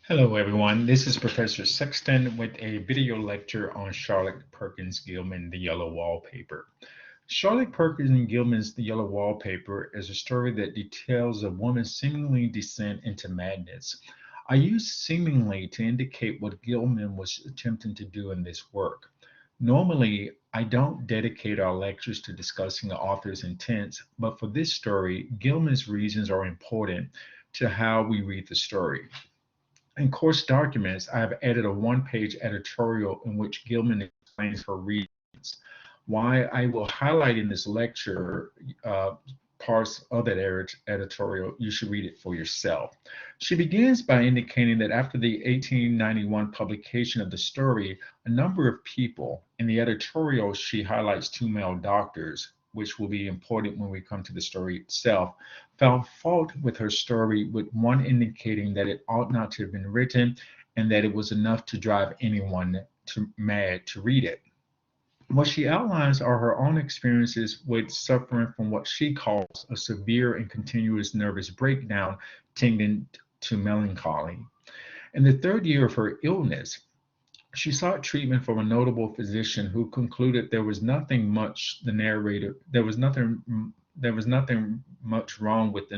Hello, everyone. This is Professor Sexton with a video lecture on Charlotte Perkins Gilman, The Yellow Wallpaper. Charlotte Perkins Gilman's The Yellow Wallpaper is a story that details a woman's seemingly descent into madness. I use seemingly to indicate what Gilman was attempting to do in this work. Normally, I don't dedicate our lectures to discussing the author's intents, but for this story, Gilman's reasons are important to how we read the story. In course documents, I have added a one-page editorial in which Gilman explains her reasons. Why I will highlight in this lecture parts of that editorial, you should read it for yourself. She begins by indicating that after the 1891 publication of the story, a number of people, in the editorial, she highlights two male doctors, which will be important when we come to the story itself, found fault with her story, with one indicating that it ought not to have been written and that it was enough to drive anyone mad to read it. What she outlines are her own experiences with suffering from what she calls a severe and continuous nervous breakdown tending to melancholy. In the third year of her illness, she sought treatment from a notable physician who concluded there was nothing much wrong with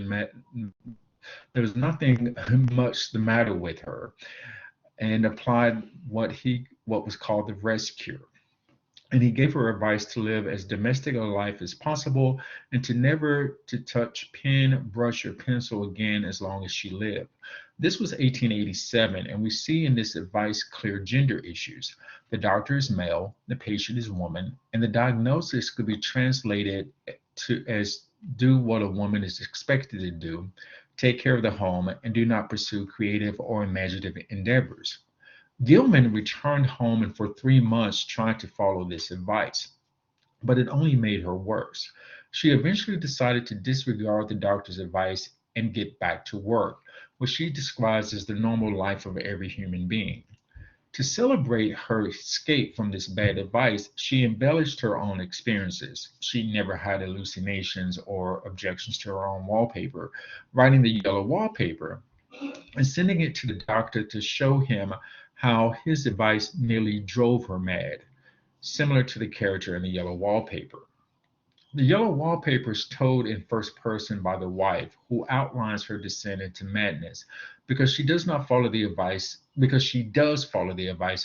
there was nothing much the matter with her, and applied what was called the rest cure. And he gave her advice to live as domestic a life as possible and to never to touch pen, brush, or pencil again as long as she lived. This was 1887, and we see in this advice clear gender issues. The doctor is male, the patient is woman, and the diagnosis could be translated to as do what a woman is expected to do, take care of the home, and do not pursue creative or imaginative endeavors. Gilman returned home and for 3 months tried to follow this advice, but it only made her worse. She eventually decided to disregard the doctor's advice and get back to work, which she describes as the normal life of every human being. To celebrate her escape from this bad advice, she embellished her own experiences. She never had hallucinations or objections to her own wallpaper, writing the yellow wallpaper and sending it to the doctor to show him how his advice nearly drove her mad, similar to the character in the yellow wallpaper. The yellow wallpaper is told in first person by the wife, who outlines her descent into madness because she does follow the advice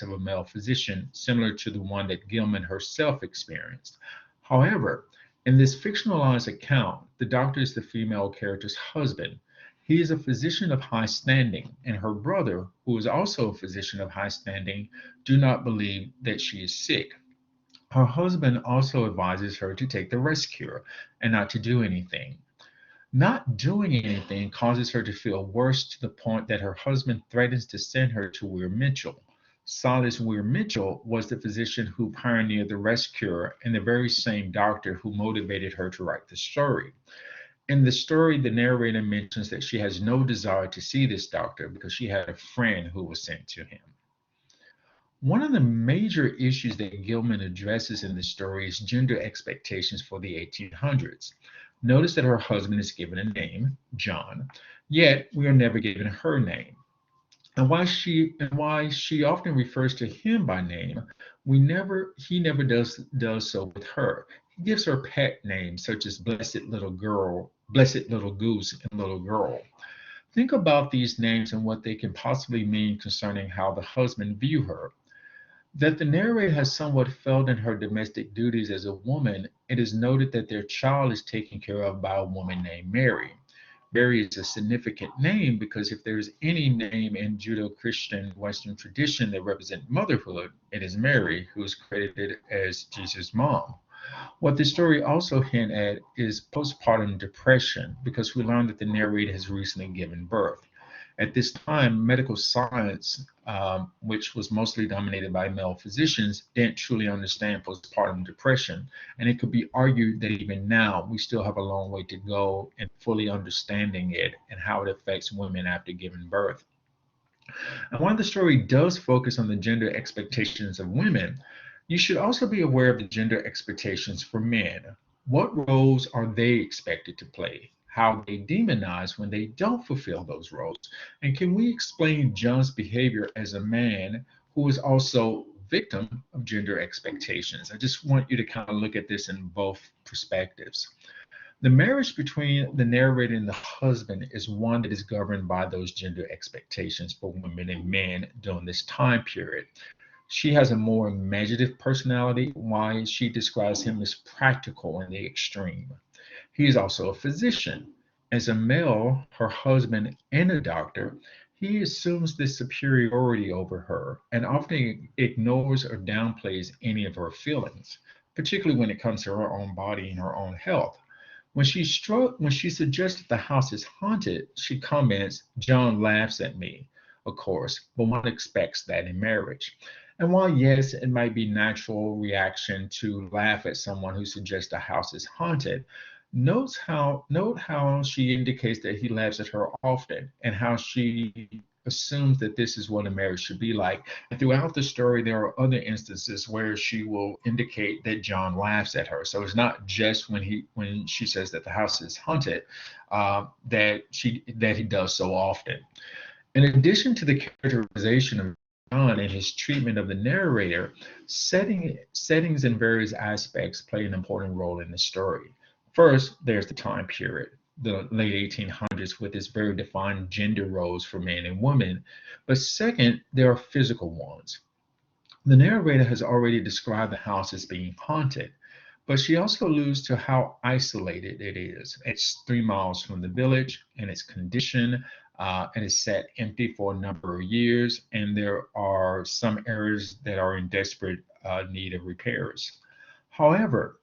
of a male physician, similar to the one that Gilman herself experienced. However, in this fictionalized account, the doctor is the female character's husband. He is a physician of high standing, and her brother, who is also a physician of high standing, do not believe that she is sick. Her husband also advises her to take the rest cure and not to do anything. Not doing anything causes her to feel worse to the point that her husband threatens to send her to Weir Mitchell. Silas Weir Mitchell was the physician who pioneered the rest cure and the very same doctor who motivated her to write the story. In the story, the narrator mentions that she has no desire to see this doctor because she had a friend who was sent to him. One of the major issues that Gilman addresses in the story is gender expectations for the 1800s. Notice that her husband is given a name, John, yet we are never given her name. And why she often refers to him by name, he never does so with her. He gives her pet names such as Blessed Little Goose, and Little Girl. Think about these names and what they can possibly mean concerning how the husband view her. That the narrator has somewhat failed in her domestic duties as a woman, it is noted that their child is taken care of by a woman named Mary. Mary is a significant name because if there's any name in Judeo-Christian Western tradition that represents motherhood, it is Mary, who is credited as Jesus' mom. What the story also hint at is postpartum depression because we learn that the narrator has recently given birth. At this time, medical science, which was mostly dominated by male physicians, didn't truly understand postpartum depression. And it could be argued that even now, we still have a long way to go in fully understanding it and how it affects women after giving birth. And while the story does focus on the gender expectations of women, you should also be aware of the gender expectations for men. What roles are they expected to play? how they demonize when they don't fulfill those roles? And can we explain John's behavior as a man who is also victim of gender expectations? I just want you to kind of look at this in both perspectives. The marriage between the narrator and the husband is one that is governed by those gender expectations for women and men during this time period. She has a more imaginative personality, while she describes him as practical in the extreme. He is also a physician. As a male, her husband, and a doctor, he assumes this superiority over her and often ignores or downplays any of her feelings, particularly when it comes to her own body and her own health. When she suggests that the house is haunted, she comments, "John laughs at me," of course, but one expects that in marriage. And while yes, it might be natural reaction to laugh at someone who suggests the house is haunted, note how she indicates that he laughs at her often and how she assumes that this is what a marriage should be like. And throughout the story, there are other instances where she will indicate that John laughs at her. So it's not just when she says that the house is haunted that he does so often. In addition to the characterization of John and his treatment of the narrator, settings in various aspects play an important role in the story. First, there's the time period, the late 1800s, with its very defined gender roles for men and women. But second, there are physical ones. The narrator has already described the house as being haunted, but she also alludes to how isolated it is. It's 3 miles from the village, and its condition and is sat empty for a number of years, and there are some areas that are in desperate need of repairs. However,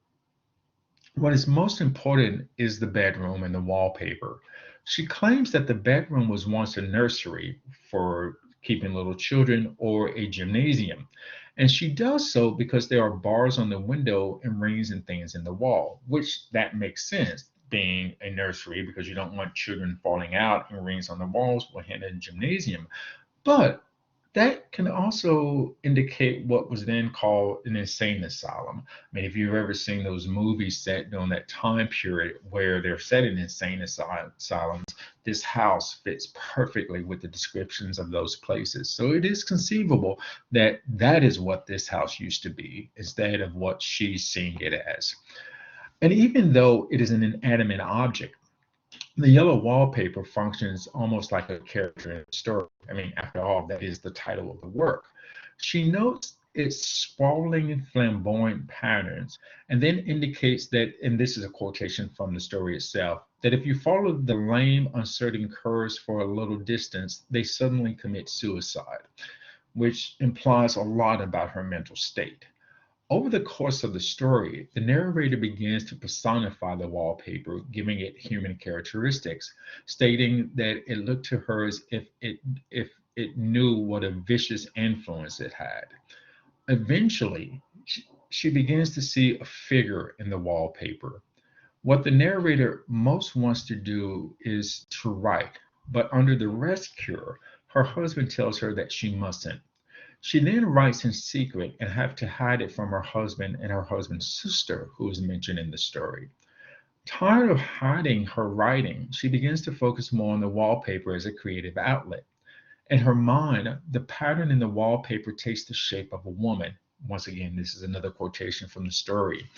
what is most important is the bedroom and the wallpaper. She claims that the bedroom was once a nursery for keeping little children or a gymnasium. And she does so because there are bars on the window and rings and things in the wall, which that makes sense being a nursery because you don't want children falling out and rings on the walls when in a gymnasium. But that can also indicate what was then called an insane asylum. I mean, if you've ever seen those movies set during that time period where they're set in insane asylums, this house fits perfectly with the descriptions of those places. So it is conceivable that that is what this house used to be instead of what she's seeing it as. And even though it is an inanimate object, the yellow wallpaper functions almost like a character in the story. I mean, after all, that is the title of the work. She notes its sprawling, flamboyant patterns, and then indicates that, and this is a quotation from the story itself, that if you follow the lame, uncertain curves for a little distance, they suddenly commit suicide, which implies a lot about her mental state. Over the course of the story, the narrator begins to personify the wallpaper, giving it human characteristics, stating that it looked to her as if it knew what a vicious influence it had. Eventually, she begins to see a figure in the wallpaper. What the narrator most wants to do is to write, but under the rest cure, her husband tells her that she mustn't. She then writes in secret and have to hide it from her husband and her husband's sister, who is mentioned in the story. Tired of hiding her writing, she begins to focus more on the wallpaper as a creative outlet. In her mind, the pattern in the wallpaper takes the shape of a woman. Once again, this is another quotation from the story.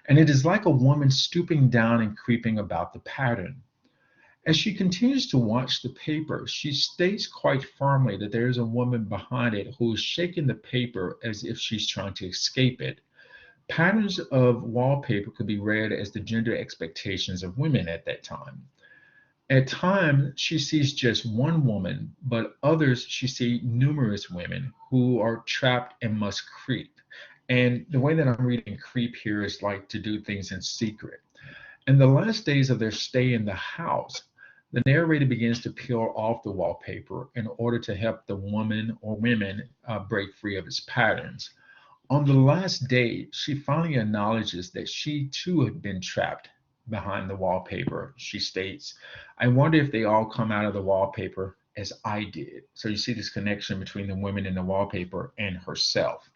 And it is like a woman stooping down and creeping about the pattern. As she continues to watch the paper, she states quite firmly that there is a woman behind it who is shaking the paper as if she's trying to escape it. Patterns of wallpaper could be read as the gender expectations of women at that time. At times, she sees just one woman, but others she sees numerous women who are trapped and must creep. And the way that I'm reading creep here is like to do things in secret. In the last days of their stay in the house, the narrator begins to peel off the wallpaper in order to help the woman or women break free of its patterns. On the last day, she finally acknowledges that she too had been trapped behind the wallpaper. She states, "I wonder if they all come out of the wallpaper as I did." So you see this connection between the women in the wallpaper and herself.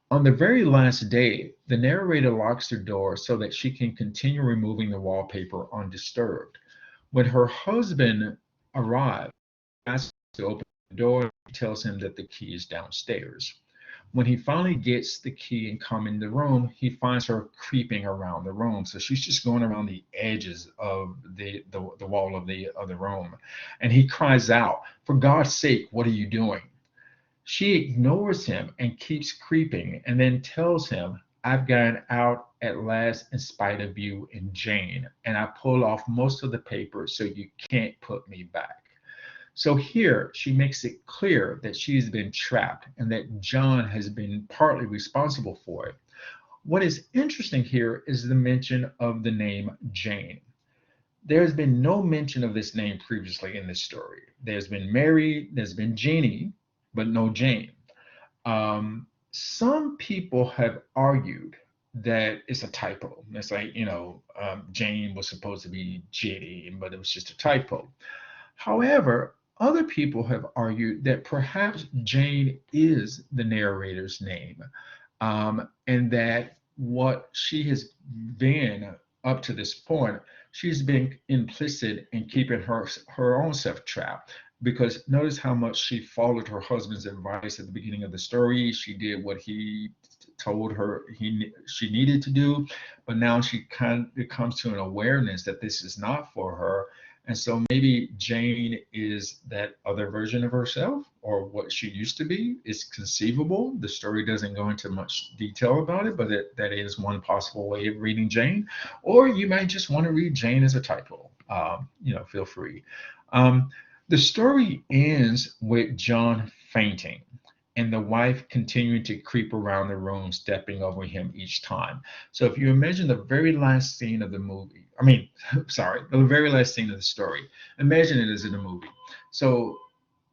On the very last day, the narrator locks her door so that she can continue removing the wallpaper undisturbed. When her husband arrives, he asks to open the door. She tells him that the key is downstairs. When he finally gets the key and come in the room, he finds her creeping around the room. So she's just going around the edges of the wall of the room. And he cries out, "For God's sake, what are you doing?" She ignores him and keeps creeping and then tells him, "I've gotten out at last in spite of you and Jane, and I pulled off most of the paper so you can't put me back." So here she makes it clear that she's been trapped and that John has been partly responsible for it. What is interesting here is the mention of the name Jane. There's been no mention of this name previously in this story. There's been Mary, there's been Jeannie, but no Jane. Some people have argued that it's a typo. It's like, Jane was supposed to be Jenny, but it was just a typo. However, other people have argued that perhaps Jane is the narrator's name, and that what she has been up to this point, she's been implicit in keeping her own self trapped. Because notice how much she followed her husband's advice at the beginning of the story. She did what he told her she needed to do, but now she kind of comes to an awareness that this is not for her, and so maybe Jane is that other version of herself, or what she used to be. It's conceivable. The story doesn't go into much detail about it, but that is one possible way of reading Jane. Or you might just want to read Jane as a typo. Feel free. The story ends with John fainting and the wife continuing to creep around the room, stepping over him each time. So if you imagine the very last scene of the movie, sorry, the very last scene of the story, imagine it as in a movie. So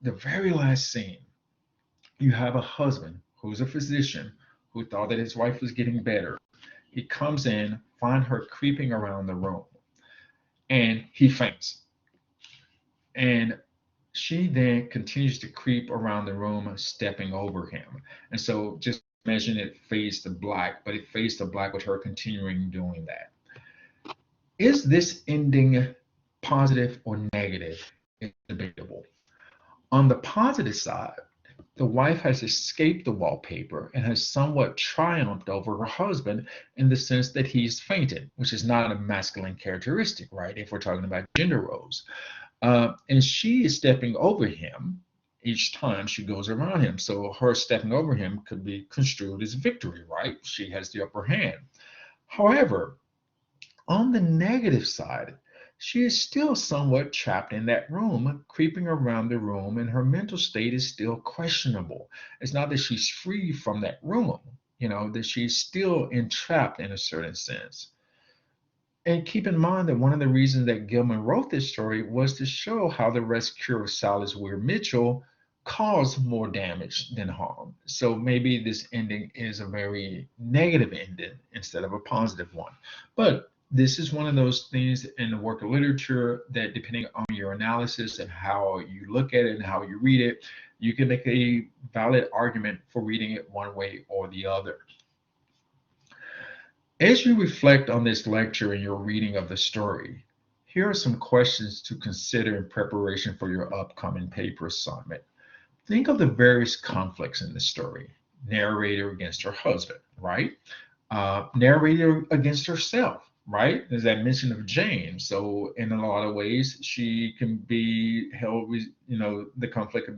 the very last scene, you have a husband who's a physician who thought that his wife was getting better. He comes in, find her creeping around the room, and he faints. And she then continues to creep around the room, stepping over him. And so just imagine it fades to black, but it fades to black with her continuing doing that. Is this ending positive or negative? It's debatable. On the positive side, the wife has escaped the wallpaper and has somewhat triumphed over her husband in the sense that he's fainted, which is not a masculine characteristic, right? If we're talking about gender roles. And she is stepping over him each time she goes around him. So her stepping over him could be construed as victory, right? She has the upper hand. However, on the negative side, she is still somewhat trapped in that room, creeping around the room, and her mental state is still questionable. It's not that she's free from that room, that she's still entrapped in a certain sense. And keep in mind that one of the reasons that Gilman wrote this story was to show how the rescue of Silas Weir Mitchell caused more damage than harm. So maybe this ending is a very negative ending instead of a positive one. But this is one of those things in the work of literature that, depending on your analysis and how you look at it and how you read it, you can make a valid argument for reading it one way or the other. As you reflect on this lecture and your reading of the story, here are some questions to consider in preparation for your upcoming paper assignment. Think of the various conflicts in the story. Narrator against her husband, right? Narrator against herself, right? There's that mention of Jane. So in a lot of ways, she can be held, the conflict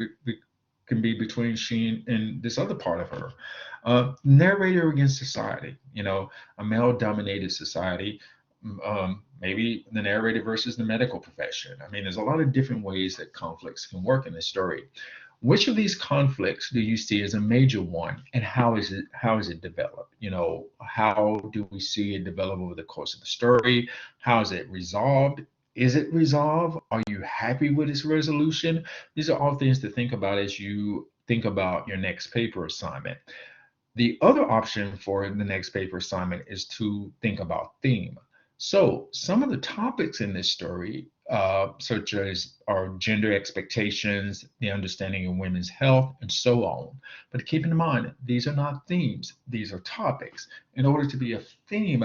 can be between she and this other part of her. Narrator against society, a male-dominated society. Maybe the narrator versus the medical profession. There's a lot of different ways that conflicts can work in this story. Which of these conflicts do you see as a major one, and how is it developed? How do we see it develop over the course of the story? How is it resolved? Is it resolved? Are you happy with its resolution? These are all things to think about as you think about your next paper assignment. The other option for the next paper assignment is to think about theme. So some of the topics in this story, such as our gender expectations, the understanding of women's health, and so on. But keep in mind, these are not themes, these are topics. In order to be a theme,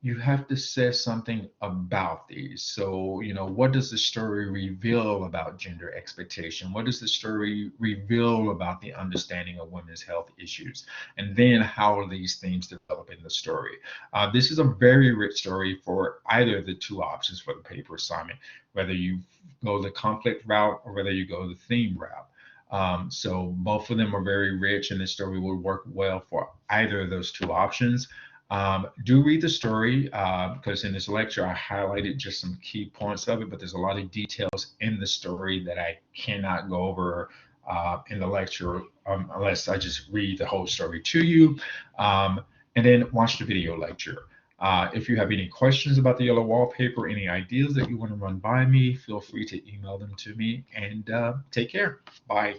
you have to say something about these. So, what does the story reveal about gender expectation? What does the story reveal about the understanding of women's health issues? And then how are these themes develop in the story? This is a very rich story for either of the two options for the paper assignment, whether you go the conflict route or whether you go the theme route. So both of them are very rich, and the story will work well for either of those two options. Do read the story because in this lecture I highlighted just some key points of it, but there's a lot of details in the story that I cannot go over in the lecture unless I just read the whole story to you. And then watch the video lecture. If you have any questions about the yellow wallpaper, any ideas that you want to run by me, feel free to email them to me, and take care. Bye.